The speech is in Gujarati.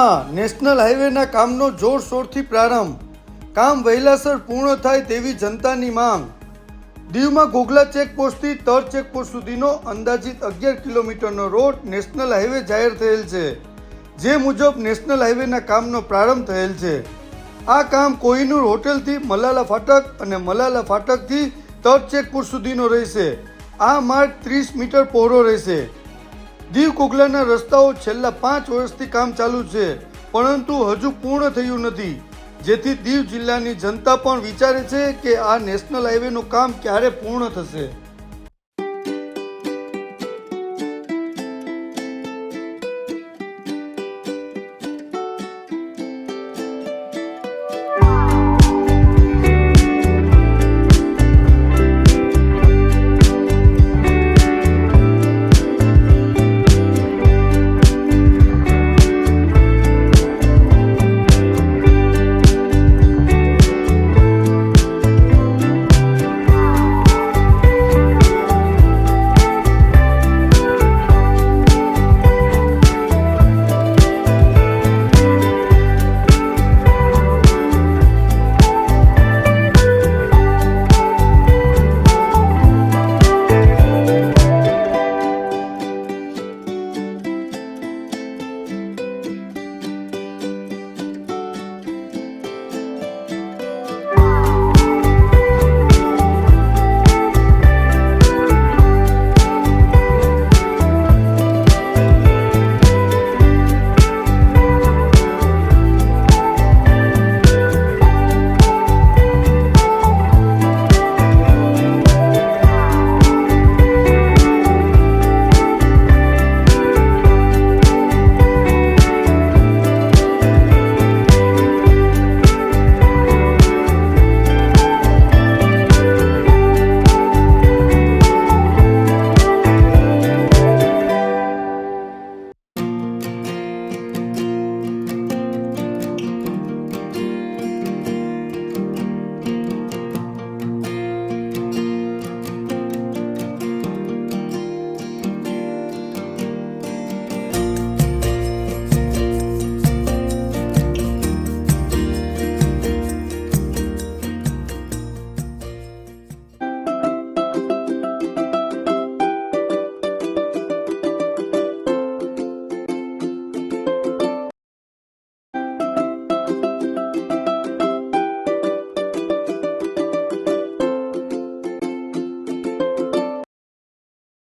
દીવમાં નેશનલ હાઈવેના કામનો જોરશોરથી પ્રારંભ. કામ વહેલાસર પૂર્ણ થાય તેવી જનતાની માંગ. દીવમાં ઘોઘલા ચેકપોસ્ટથી તર ચેકપોસ્ટ સુધીનો અંદાજિત 11 કિલોમીટરનો રોડ નેશનલ હાઈવે જાહેર થયેલ છે. જે મુજબ નેશનલ હાઈવેના કામનો પ્રારંભ થયેલ છે. આ કામ કોહિનૂર હોટેલથી મલાલા ફાટક અને મલાલા ફાટકથી તર ચેકપોસ્ટ સુધીનો રહેશે. આ માર્ગ 30 મીટર પહોળો રહેશે. દીવ કોગલાના રસ્તાઓ છેલ્લા 5 વર્ષથી કામ ચાલુ છે, પરંતુ હજુ પૂર્ણ થયું નથી. જેથી દીવ જિલ્લાની જનતા પણ વિચારે છે કે આ નેશનલ હાઈવેનું કામ ક્યારે પૂર્ણ થશે.